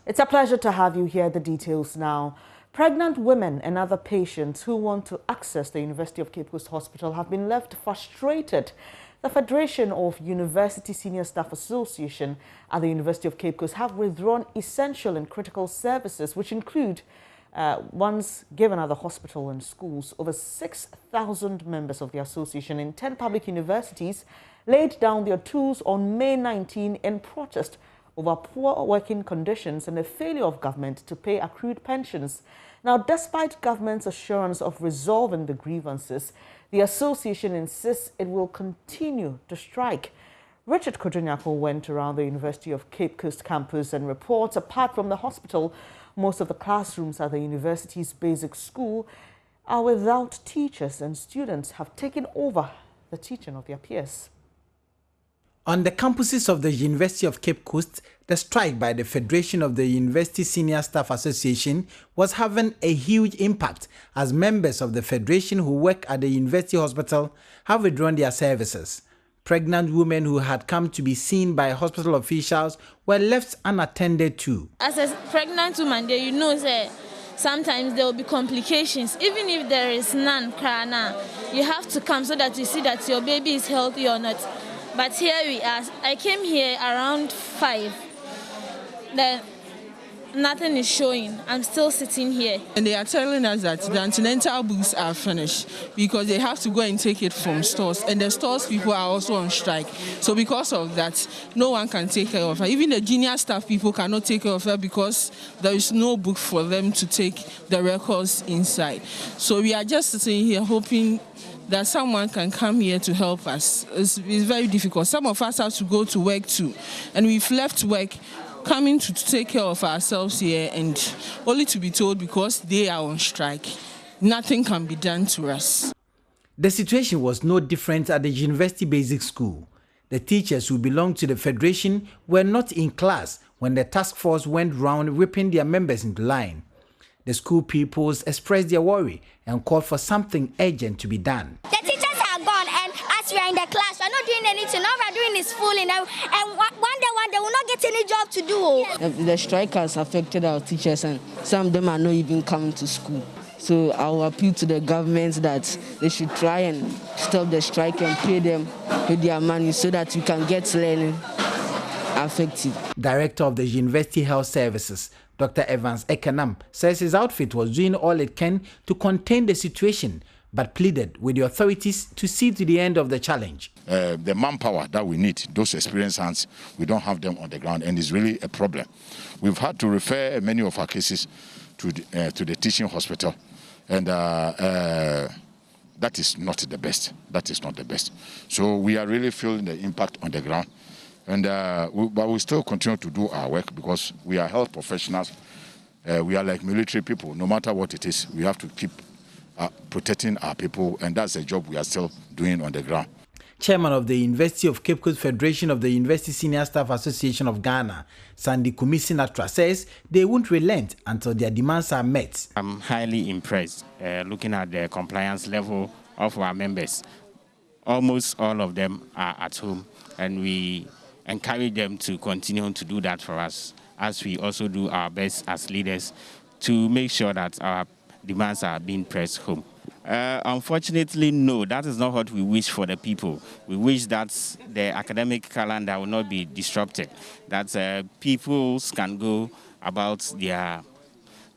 It's a pleasure to have you here. The details now. Pregnant women and other patients who want to access the University of Cape Coast Hospital have been left frustrated. The Federation of University Senior Staff Association at the University of Cape Coast have withdrawn essential and critical services, which include ones given at the hospital and schools. Over 6,000 members of the association in 10 public universities laid down their tools on May 19 in protest over poor working conditions and the failure of government to pay accrued pensions. Now, despite government's assurance of resolving the grievances, the association insists it will continue to strike. Richard Kodjonyako went around the University of Cape Coast campus and reports apart from the hospital, most of the classrooms at the university's basic school are without teachers, and students have taken over the teaching of their peers. On the campuses of the University of Cape Coast, the strike by the Federation of the University Senior Staff Association was having a huge impact as members of the federation who work at the university hospital have withdrawn their services. Pregnant women who had come to be seen by hospital officials were left unattended too. As a pregnant woman, you know that sometimes there will be complications. Even if there is none, you have to come so that you see that your baby is healthy or not. But here we are. I came here around 5. Then nothing is showing. I'm still sitting here. And they are telling us that the antenatal books are finished because they have to go and take it from stores. And the stores people are also on strike. So because of that, no one can take care of her. Even the junior staff people cannot take care of her because there is no book for them to take the records inside. So we are just sitting here hoping that someone can come here to help us. It's very difficult. Some of us have to go to work too. And we've left work coming to take care of ourselves here and only to be told because they are on strike, nothing can be done to us. The situation was no different at the University Basic School. The teachers who belonged to the Federation were not in class when the task force went round whipping their members into line. The school pupils expressed their worry and called for something urgent to be done. The teachers are gone, and as we are in the class, we are not doing anything. All we are doing is fooling, and one day will not get any job to do. The strike has affected our teachers, and some of them are not even coming to school. So I will appeal to the government that they should try and stop the strike and pay them with their money so that we can get learning effective. Director of the University Health Services, Dr. Evans Ekenam, says his outfit was doing all it can to contain the situation, but pleaded with the authorities to see to the end of the challenge. The manpower that we need, those experienced hands, we don't have them on the ground, and it's really a problem. We've had to refer many of our cases to the teaching hospital, and that is not the best. That is not the best. So we are really feeling the impact on the ground. But we still continue to do our work because we are health professionals. We are like military people. No matter what it is, we have to keep protecting our people, and that's a job we are still doing on the ground. Chairman of the University of Cape Coast Federation of the University Senior Staff Association of Ghana, Sandy Kumisinatra, says they won't relent until their demands are met. I'm highly impressed looking at the compliance level of our members. Almost all of them are at home, and we encourage them to continue to do that for us, as we also do our best as leaders to make sure that our demands are being pressed home. Unfortunately, no, that is not what we wish for the people. We wish that the academic calendar will not be disrupted, that people can go about their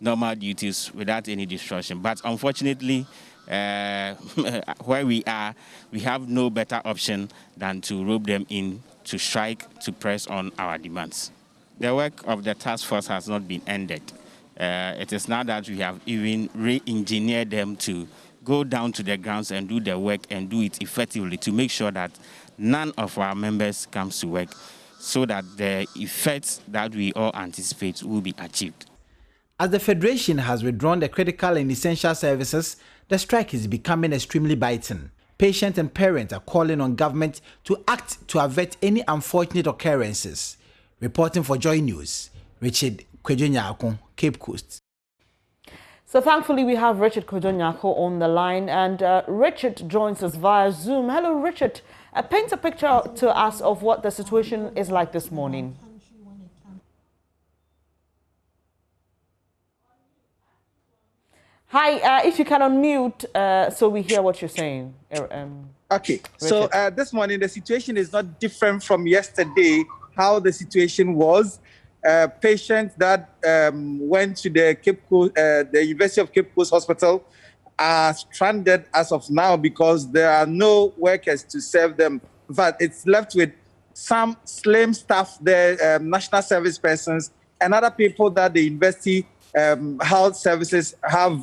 normal duties without any disruption. But unfortunately, where we are, we have no better option than to rope them in to strike, to press on our demands. The work of the task force has not been ended. It is now that we have even re-engineered them to go down to the grounds and do the work and do it effectively to make sure that none of our members comes to work so that the effects that we all anticipate will be achieved. As the Federation has withdrawn the critical and essential services, the strike is becoming extremely biting. Patients and parents are calling on government to act to avert any unfortunate occurrences. Reporting for JoyNews, Richard Kodjonyako, Cape Coast. So thankfully we have Richard Kodjonyako on the line, and Richard joins us via Zoom. Hello Richard, paint a picture to us of what the situation is like this morning. Hi, if you can unmute so we hear what you're saying. Okay, so this morning the situation is not different from yesterday, how the situation was. Patients that went to the the University of Cape Coast Hospital are stranded as of now because there are no workers to serve them. In fact, it's left with some slim staff there, national service persons, and other people that the university health services have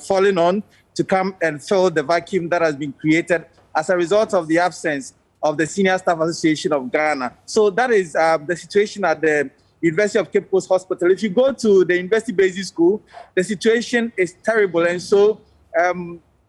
fallen on to come and fill the vacuum that has been created as a result of the absence of the Senior Staff Association of Ghana. So that is the situation at the University of Cape Coast Hospital. If you go to the University Basic School, the situation is terrible. And so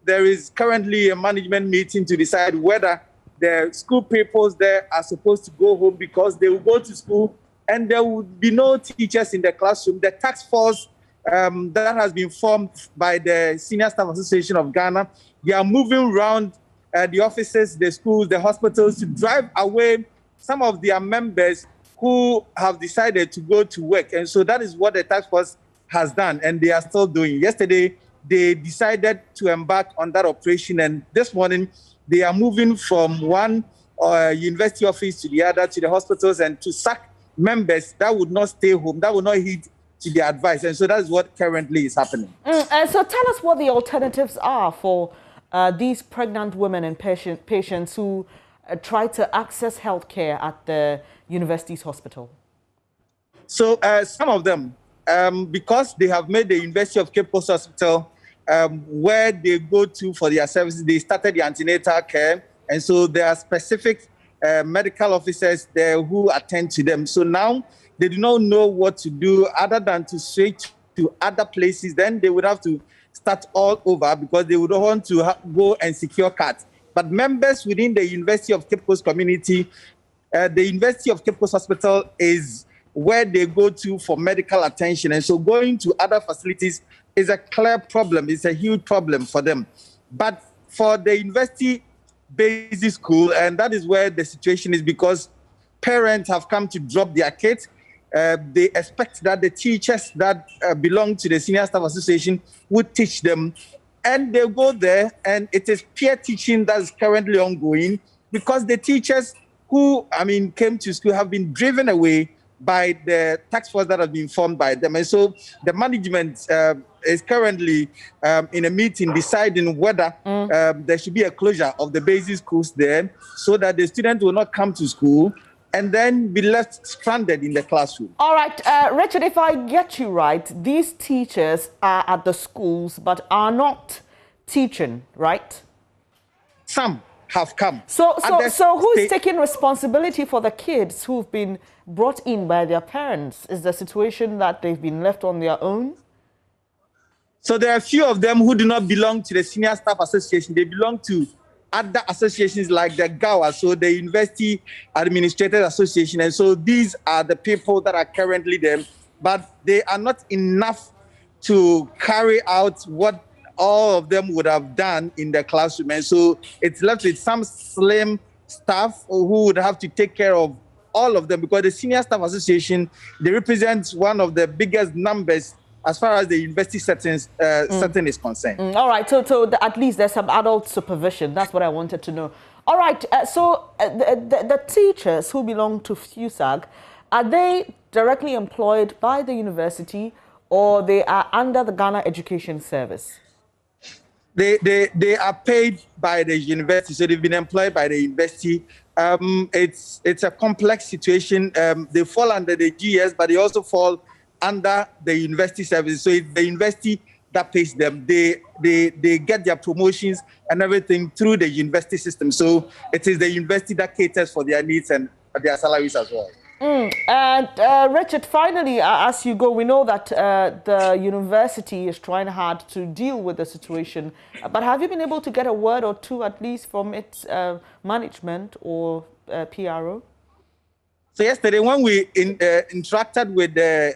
there is currently a management meeting to decide whether the school pupils there are supposed to go home because they will go to school and there would be no teachers in the classroom. The task force that has been formed by the Senior Staff Association of Ghana, they are moving around the offices, the schools, the hospitals to drive away some of their members who have decided to go to work. And so that is what the task force has done, and they are still doing. Yesterday, they decided to embark on that operation, and this morning, they are moving from one university office to the other, to the hospitals, and to sack members that would not stay home, that would not heed to their advice. And so that is what currently is happening. So tell us what the alternatives are for these pregnant women and patients who try to access healthcare at the university's hospital. So some of them, because they have made the University of Cape Coast Hospital where they go to for their services, they started the antenatal care. And so there are specific medical officers there who attend to them. So now they do not know what to do other than to switch to other places. Then they would have to start all over because they would want to go and secure cards. But members within the University of Cape Coast community, the University of Cape Coast Hospital is where they go to for medical attention. And so going to other facilities is a clear problem. It's a huge problem for them. But for the university basic school, and that is where the situation is because parents have come to drop their kids. They expect that the teachers that belong to the Senior Staff Association would teach them. And they go there, and it is peer teaching that is currently ongoing because the teachers who, came to school have been driven away by the task force that has been formed by them. And so the management is currently in a meeting deciding whether there should be a closure of the basic schools there so that the students will not come to school and then be left stranded in the classroom. All right, Richard, if I get you right, these teachers are at the schools but are not teaching, right? Some have come. So who's taking responsibility for the kids who've been brought in by their parents? Is the situation that they've been left on their own? So there are a few of them who do not belong to the Senior Staff Association. They belong to other associations like the GAWA, so the University Administrators Association. And so these are the people that are currently there, but they are not enough to carry out what all of them would have done in the classroom. And so it's left with some slim staff who would have to take care of all of them because the Senior Staff Association, they represent one of the biggest numbers as far as the university setting is concerned. All right, so at least there's some adult supervision. That's what I wanted to know. All right, so the teachers who belong to FUSAG, are they directly employed by the university or they are under the Ghana Education Service? They are paid by the university, so they've been employed by the university. It's a complex situation. They fall under the GS, but they also fall under the university services. So it's the university that pays them. They get their promotions and everything through the university system. So it is the university that caters for their needs and their salaries as well. And Richard, finally, as you go, we know that the university is trying hard to deal with the situation. But have you been able to get a word or two, at least from its management or PRO? So yesterday, when we interacted with the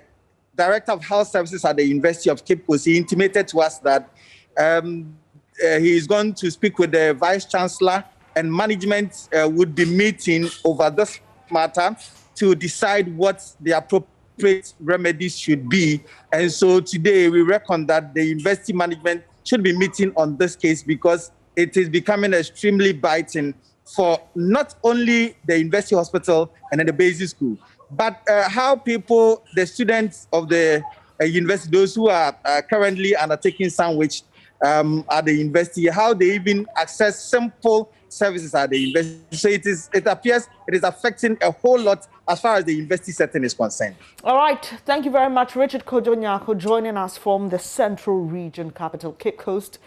Director of Health Services at the University of Cape Coast, he intimated to us that he is going to speak with the Vice Chancellor and management would be meeting over this matter to decide what the appropriate appropriate remedies should be. And so today we reckon that the university management should be meeting on this case because it is becoming extremely biting for not only the university hospital and then the basic school, but how people, the students of the university, those who are currently undertaking sandwich at the university, how they even access simple services at the university. So it appears it is affecting a whole lot as far as the university setting is concerned. All right. Thank you very much, Richard Kojonyako, joining us from the Central Region capital, Cape Coast,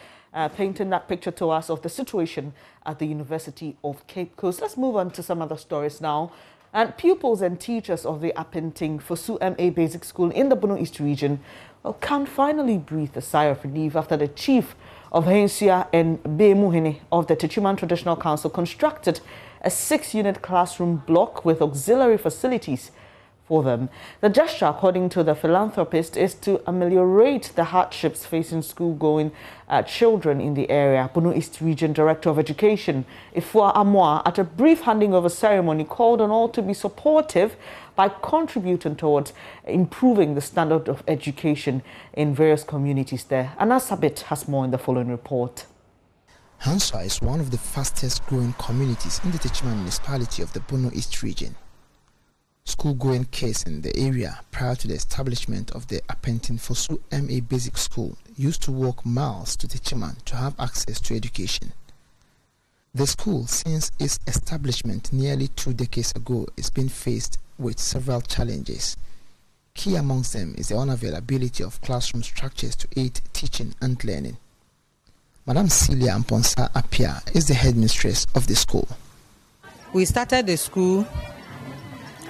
painting that picture to us of the situation at the University of Cape Coast. Let's move on to some other stories now. And pupils and teachers of the Apenting Fosu MA Basic School in the Bono East region can finally breathe a sigh of relief after the chief of Hensia and Bemuhene of the Techiman Traditional Council constructed a 6-unit classroom block with auxiliary facilities for them. The gesture, according to the philanthropist, is to ameliorate the hardships facing school-going children in the area. Bono East Region Director of Education, Ifua Amoa, at a brief handing over ceremony, called on all to be supportive by contributing towards improving the standard of education in various communities there. Anna Sabit has more in the following report. Hanswa is one of the fastest growing communities in the Techiman municipality of the Bono East Region. School-going kids in the area prior to the establishment of the Apenting Fosu MA Basic School used to walk miles to Techiman to have access to education. The school, since its establishment nearly 2 decades ago, is being faced with several challenges. Key amongst them is the unavailability of classroom structures to aid teaching and learning. Madam Celia Amponsa Apia is the headmistress of the school. We started the school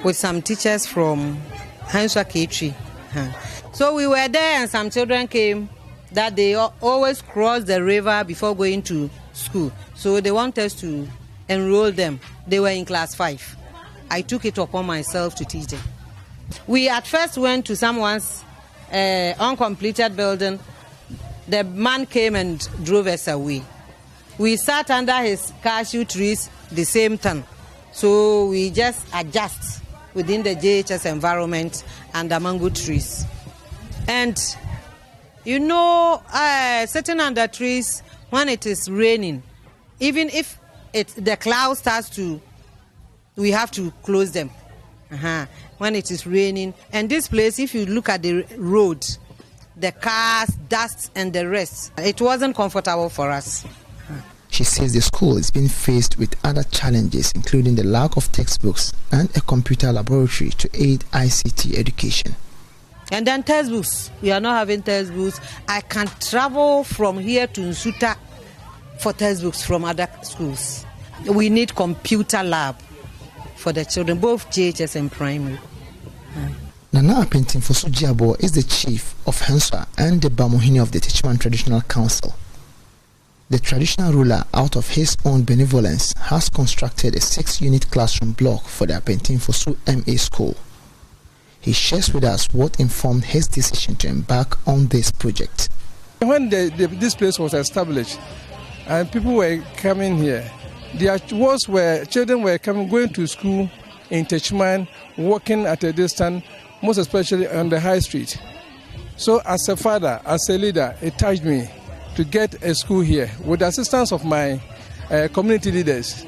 with some teachers from Hanswa Ketri. So we were there and some children came that they always cross the river before going to school. So they want us to enroll them. They were in class 5. I took it upon myself to teach them. We at first went to someone's uncompleted building. The man came and drove us away. We sat under his cashew trees the same time. So we just adjust within the JHS environment and the mango trees. And you know, sitting under trees when it is raining, even if the cloud starts to, we have to close them when it is raining. And this place, if you look at the road, the cars, dust and the rest, it wasn't comfortable for us. She says the school is being faced with other challenges, including the lack of textbooks and a computer laboratory to aid ICT education. And then textbooks. We are not having textbooks. I can travel from here to Nsuta for textbooks from other schools. We need computer lab for the children, both JHS and primary. Nana Apenting Fosu Jiabo is the chief of Hanswa and the Bamuhini of the Techiman Traditional Council. The traditional ruler, out of his own benevolence, has constructed a 6-unit classroom block for the Apenting Fosu MA school. He shares with us what informed his decision to embark on this project. When this place was established and people were coming here, there was where children were going to school in Techiman, walking at a distance, most especially on the high street. So as a father, as a leader, it touched me to get a school here. With the assistance of my community leaders,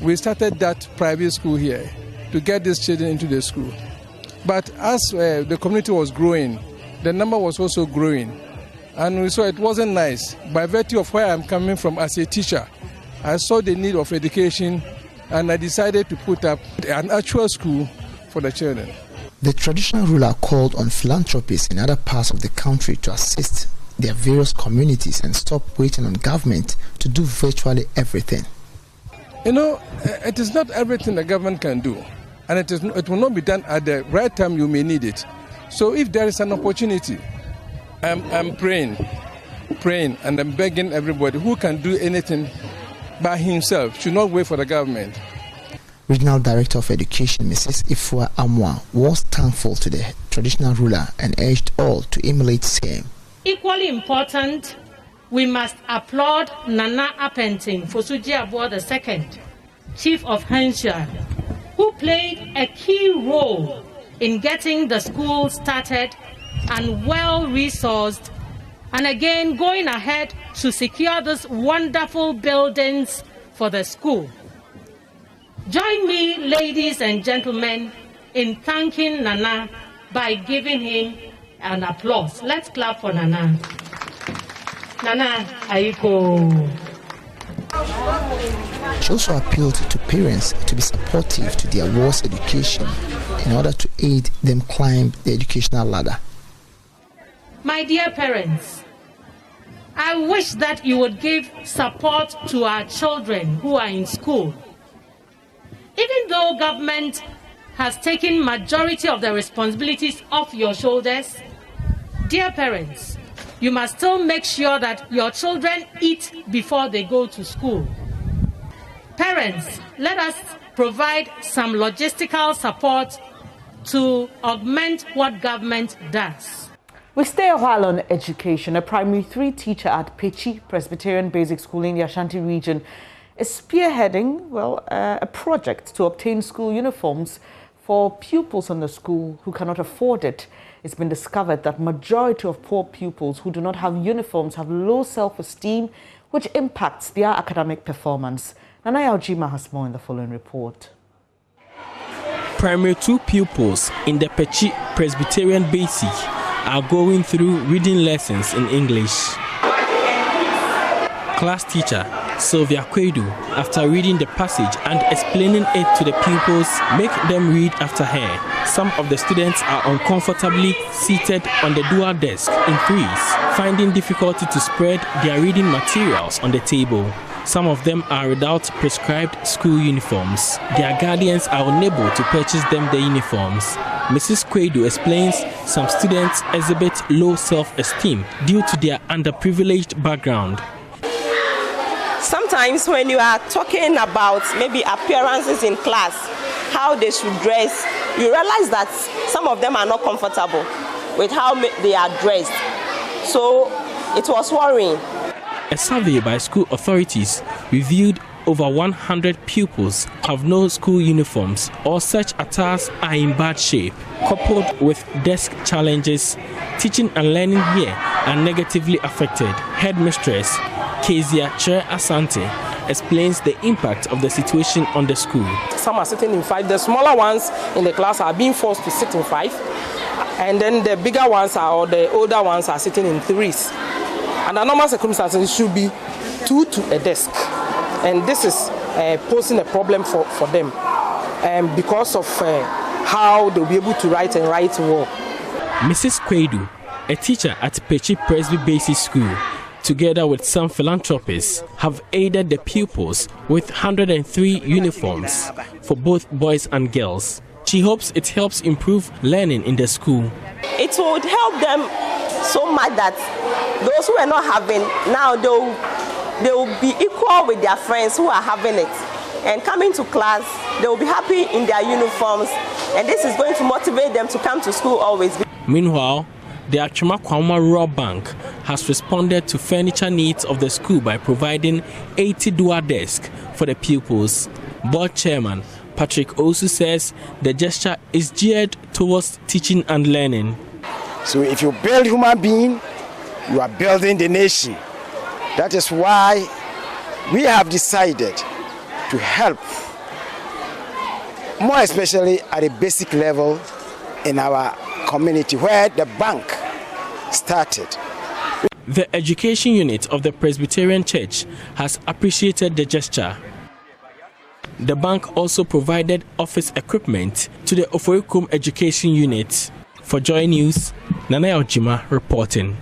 we started that private school here to get these children into the school. But as the community was growing, the number was also growing. And we saw it wasn't nice. By virtue of where I'm coming from as a teacher, I saw the need of education and I decided to put up an actual school for the children. The traditional ruler called on philanthropists in other parts of the country to assist their various communities and stop waiting on government to do virtually everything. You know, it is not everything the government can do, and it will not be done at the right time you may need it. So if there is an opportunity, I'm praying, and I'm begging everybody who can do anything by himself should not wait for the government. Regional Director of Education, Mrs. Ifua Amwa, was thankful to the traditional ruler and urged all to emulate same. Equally important, we must applaud Nana Apenting Fosu Jiabo II, Chief of Hanswa, who played a key role in getting the school started and well-resourced, and again going ahead to secure these wonderful buildings for the school. Join me, ladies and gentlemen, in thanking Nana by giving him an applause. Let's clap for Nana. Nana, Aiko. She also appealed to parents to be supportive to their wards education in order to aid them climb the educational ladder. My dear parents, I wish that you would give support to our children who are in school. Even though government has taken majority of the responsibilities off your shoulders, dear parents, you must still make sure that your children eat before they go to school. Parents, let us provide some logistical support to augment what government does. We stay a while on education. A primary 3 teacher at Pechi Presbyterian Basic School in the Ashanti region is spearheading, a project to obtain school uniforms for pupils in the school who cannot afford it. It's been discovered that majority of poor pupils who do not have uniforms have low self-esteem, which impacts their academic performance. Nana Yaljima has more in the following report. Primary 2 pupils in the Pechi Presbyterian Basic are going through reading lessons in English. Class teacher Sylvia Kwedu, after reading the passage and explaining it to the pupils, make them read after her. Some of the students are uncomfortably seated on the dual desk in threes, finding difficulty to spread their reading materials on the table. Some of them are without prescribed school uniforms. Their guardians are unable to purchase them the uniforms. Mrs. Kwedu explains some students exhibit low self-esteem due to their underprivileged background. Sometimes when you are talking about maybe appearances in class, how they should dress, you realize that some of them are not comfortable with how they are dressed. So it was worrying. A survey by school authorities revealed over 100 pupils have no school uniforms or such attires are in bad shape. Coupled with desk challenges, teaching and learning here are negatively affected. Headmistress Kezia Che Asante explains the impact of the situation on the school. Some are sitting in 5. The smaller ones in the class are being forced to sit in 5. And then the bigger ones or the older ones are sitting in 3s. Under normal circumstances, it should be 2 to a desk. And this is posing a problem for them because of how they'll be able to write and write well. Mrs. Kwedu, a teacher at Pechi Presby Basic School, together with some philanthropists, have aided the pupils with 103 uniforms for both boys and girls. She hopes it helps improve learning in the school. It would help them so much that those who are not having, now they will be equal with their friends who are having it. And coming to class, they will be happy in their uniforms, and this is going to motivate them to come to school always. Meanwhile, the Achuma Kwama Rural Bank has responded to furniture needs of the school by providing 80 dual desks for the pupils. Board Chairman Patrick Osu says the gesture is geared towards teaching and learning. So if you build human being, you are building the nation. That is why we have decided to help, more especially at a basic level in our community where the bank started. The education unit of the Presbyterian Church has appreciated the gesture. The bank also provided office equipment to the Oforikum education unit. For JoyNews, Nana Yaljima reporting.